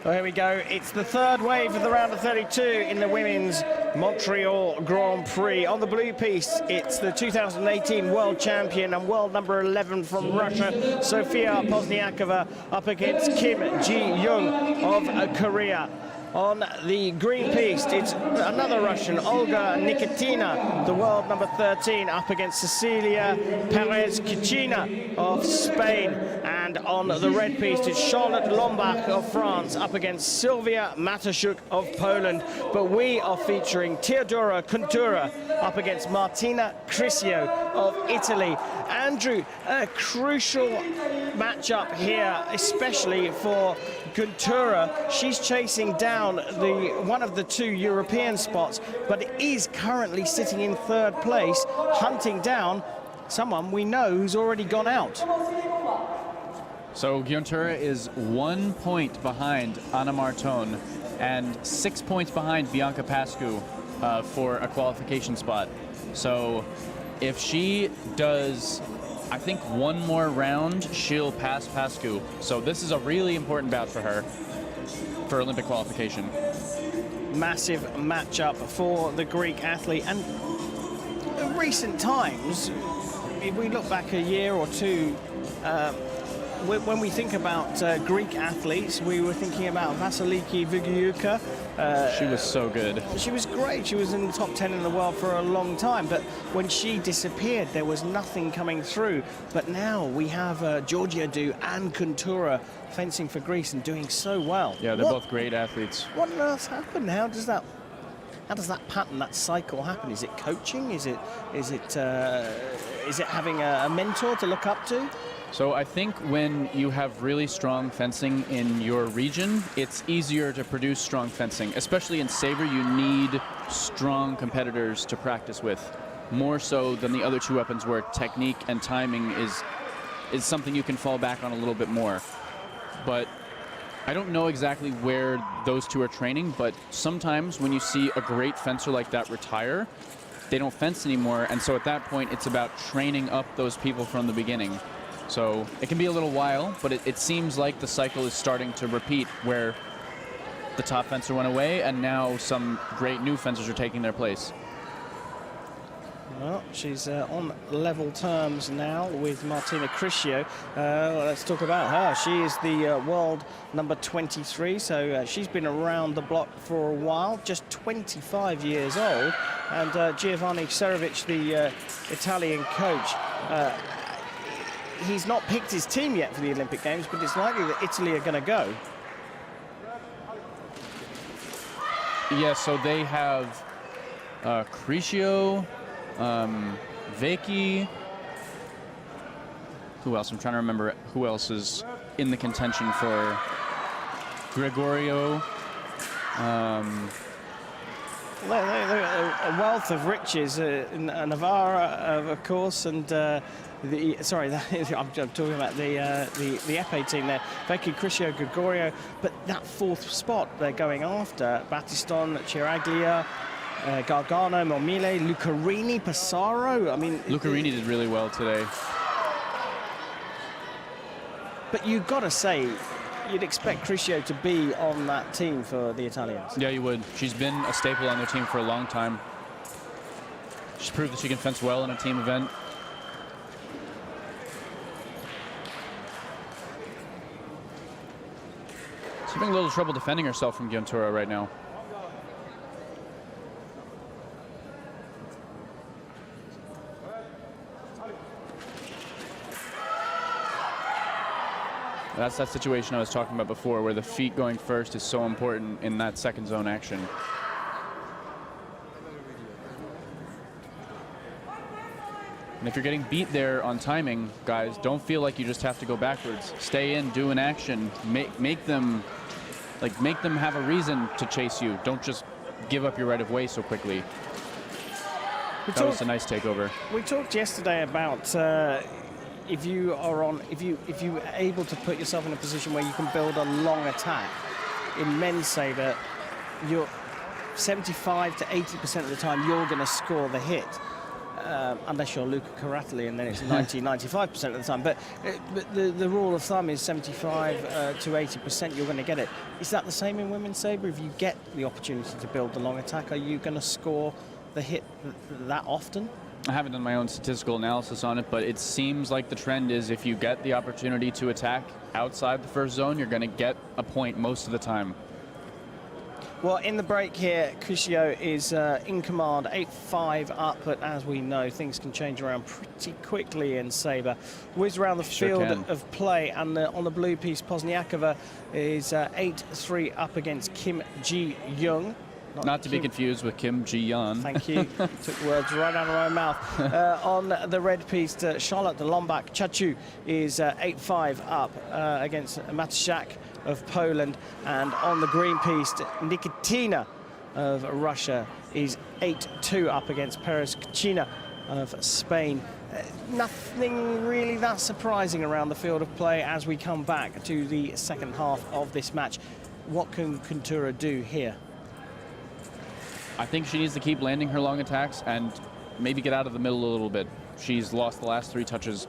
Well, here we go. It's the third wave of the round of 32 in the women's Montreal Grand Prix. On the blue piece, it's the 2018 world champion and world number 11 from Russia, Sofia Pozniakova, up against Kim Ji-young of Korea. On the green piece, it's another Russian, Olga Nikitina, the world number 13, up against Cecilia Perez-Kicina of Spain. And on the red piece, it's Charlotte Lombach of France, up against Sylvia Matashuk of Poland. But we are featuring Theodora Gkountoura up against Martina Criscio of Italy. Andrew, a crucial matchup here, especially for Gkountoura. She's chasing down one of the two European spots, but is currently sitting in third place, hunting down someone we know who's already gone out. So Gkountoura is 1 point behind Anna Marton and 6 points behind Bianca Pascu for a qualification spot. So if she does, I think, one more round, she'll pass Pascu. So this is a really important bout for her for Olympic qualification. Massive matchup for the Greek athlete. And in recent times, if we look back a year or two, when we think about Greek athletes, we were thinking about Vasiliki Vygyuka. She was so good. She was great. She was in the top 10 in the world for a long time. But when she disappeared, there was nothing coming through. But now we have Georgiadou and Gkountoura fencing for Greece and doing so well. Yeah, they're both great athletes. What on earth happened? How does that pattern, that cycle happen? Is it coaching? Is it having a mentor to look up to? So I think when you have really strong fencing in your region, it's easier to produce strong fencing. Especially in Sabre, you need strong competitors to practice with, more so than the other two weapons where technique and timing is something you can fall back on a little bit more. But I don't know exactly where those two are training, but sometimes when you see a great fencer like that retire, they don't fence anymore, and so at that point it's about training up those people from the beginning. So it can be a little while, but it seems like the cycle is starting to repeat, where the top fencer went away and now some great new fencers are taking their place. Well, she's on level terms now with Martina Criscio. Let's talk about her. She is the world number 23, so she's been around the block for a while, just 25 years old. And Giovanni Serovic, the Italian coach, he's not picked his team yet for the Olympic Games, but it's likely that Italy are going to go. Yeah, so they have Criscio, Vecchi. Who else? I'm trying to remember who else is in the contention for Gregorio. A wealth of riches. Navarra, of course, and I'm talking about the épée team there. Vecchi, Criscio, Gregorio, but that fourth spot they're going after: Battiston, Chiraglia, Gargano, Momile, Lucarini, Passaro. I mean, Lucarini did really well today. But you've got to say, you'd expect Criscio to be on that team for the Italians. Yeah, you would. She's been a staple on their team for a long time. She's proved that she can fence well in a team event. She's having a little trouble defending herself from Gkountoura right now. That's that situation I was talking about before, where the feet going first is so important in that second zone action. And if you're getting beat there on timing, guys, don't feel like you just have to go backwards. Stay in, do an action, make them have a reason to chase you. Don't just give up your right of way so quickly. That was a nice takeover. We talked yesterday about if you are able to put yourself in a position where you can build a long attack. In men's Sabre, you're 75 to 80% of the time you're going to score the hit. unless you're Luca Caratali, and then it's 90-95% of the time. But the rule of thumb is 75 to 80% you're going to get it. Is that the same in women's sabre? If you get the opportunity to build the long attack, are you going to score the hit that often? I haven't done my own statistical analysis on it, but it seems like the trend is if you get the opportunity to attack outside the first zone, you're going to get a point most of the time. Well, in the break here, Criscio is in command, 8-5 up, but as we know, things can change around pretty quickly in sabre. Whiz around the field of play, and on the blue piece, Pozniakova is 8-3 up against Kim Ji-young. Not to be confused with Kim Ji-yeon. Thank you. Took words right out of my mouth. On the red piece, Charlotte de Lombak-Chachu is 8-5 up against Matuszak of Poland. And on the green piece, Nikitina of Russia is 8-2 up against Perez Kachina of Spain. Nothing really that surprising around the field of play as we come back to the second half of this match. What can Gkountoura do here? I think she needs to keep landing her long attacks and maybe get out of the middle a little bit. She's lost the last 3 touches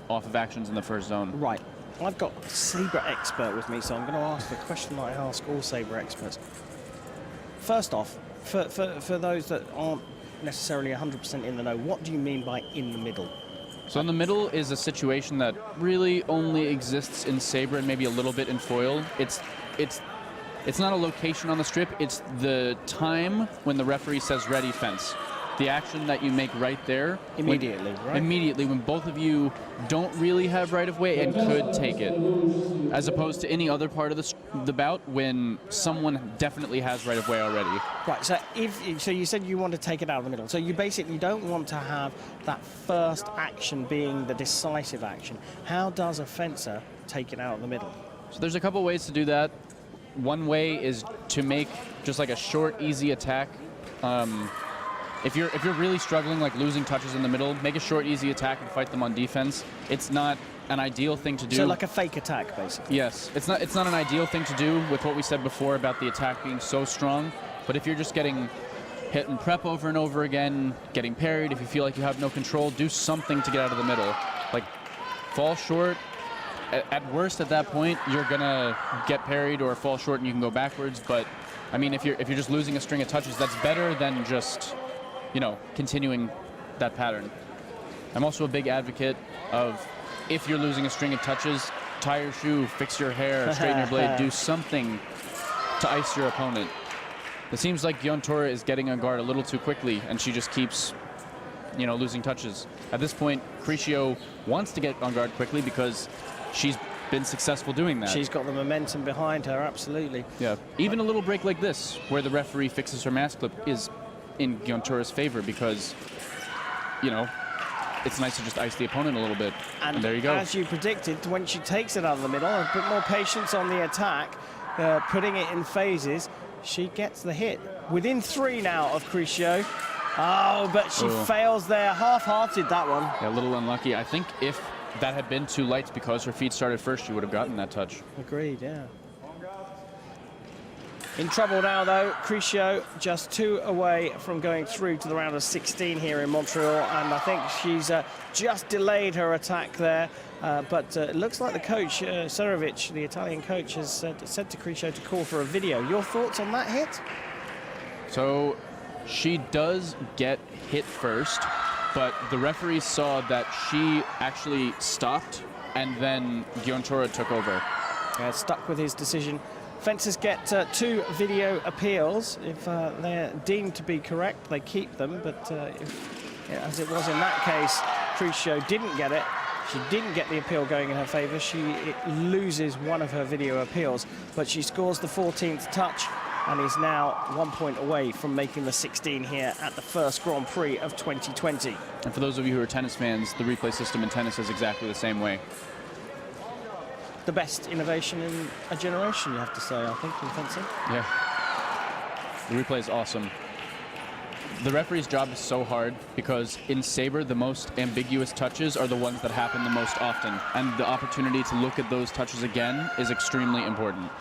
off of actions in the first zone. Right. I've got a sabre expert with me, so I'm going to ask the question that I ask all sabre experts. First off, for those that aren't necessarily 100% in the know, what do you mean by in the middle? So in the middle is a situation that really only exists in sabre and maybe a little bit in foil. It's not a location on the strip, it's the time when the referee says ready fence. The action that you make right there. Immediately, right? Immediately, when both of you don't really have right of way and could take it. As opposed to any other part of the bout when someone definitely has right of way already. Right, so you said you want to take it out of the middle. So you basically don't want to have that first action being the decisive action. How does a fencer take it out of the middle? So there's a couple ways to do that. One way is to make just like a short, easy attack. If you're really struggling, like losing touches in the middle, make a short, easy attack and fight them on defense. It's not an ideal thing to do. So like a fake attack, basically. Yes, it's not an ideal thing to do with what we said before about the attack being so strong. But if you're just getting hit and prep over and over again, getting parried, if you feel like you have no control, do something to get out of the middle. Like fall short. At worst, at that point, you're gonna get parried or fall short and you can go backwards. But I mean, if you're just losing a string of touches, that's better than just, you know, continuing that pattern. I'm also a big advocate of, if you're losing a string of touches, tie your shoe, fix your hair, straighten your blade, do something to ice your opponent. It seems like Gkountoura is getting on guard a little too quickly, and she just keeps, you know, losing touches. At this point, Criscio wants to get on guard quickly because she's been successful doing that. She's got the momentum behind her, absolutely. Yeah. Even a little break like this, where the referee fixes her mask clip, is in Gkountoura's favor because, you know, it's nice to just ice the opponent a little bit. And there you go. As you predicted, when she takes it out of the middle, a bit more patience on the attack, putting it in phases, she gets the hit. Within 3 now of Criscio. Oh, but she fails there. Half-hearted, that one. Yeah, a little unlucky. I think if that had been too light because her feet started first, she would have gotten that touch. Agreed, yeah. In trouble now, though. Criscio just 2 away from going through to the round of 16 here in Montreal, and I think she's just delayed her attack there. But it looks like the coach, Serovic, the Italian coach, has said to Criscio to call for a video. Your thoughts on that hit? So she does get hit first, but the referee saw that she actually stopped, and then Gkountoura took over. Stuck with his decision. Fencers get 2 video appeals. If they're deemed to be correct, they keep them. But as it was in that case, Criscio didn't get it. She didn't get the appeal going in her favor. She loses one of her video appeals, but she scores the 14th touch and is now 1 point away from making the 16 here at the first Grand Prix of 2020. And for those of you who are tennis fans, the replay system in tennis is exactly the same way. The best innovation in a generation, you have to say, I think, in fencing. Yeah. The replay is awesome. The referee's job is so hard because in sabre, the most ambiguous touches are the ones that happen the most often. And the opportunity to look at those touches again is extremely important.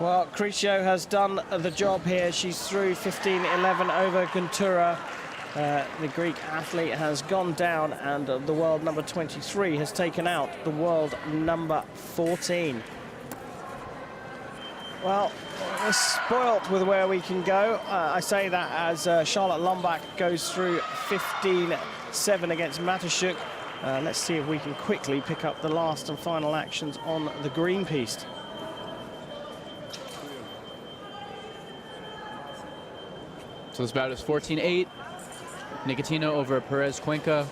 Well, Criscio has done the job here. She's through 15-11 over Gkountoura. The Greek athlete has gone down, and the world number 23 has taken out the world number 14. Well, we're spoilt with where we can go. I say that as Charlotte Lombak goes through 15-7 against Matashuk. Let's see if we can quickly pick up the last and final actions on the green piste. So this bout is 14-8. Nikitina over Perez Cuenca.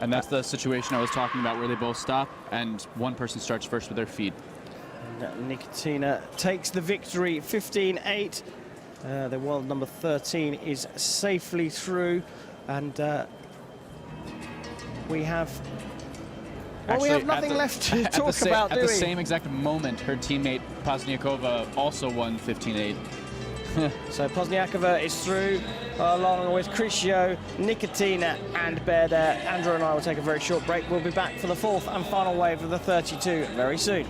And that's the situation I was talking about, where they both stop and one person starts first with their feet. Nikitina takes the victory, 15-8. The world number 13 is safely through, and we have... Well, Actually, we have nothing left to talk about, do we? At the same exact moment, her teammate Pozniakova also won 15-8. So Pozniakova is through, along with Criscio, Nikitina, and Berder. Andrew and I will take a very short break. We'll be back for the fourth and final wave of the 32 very soon.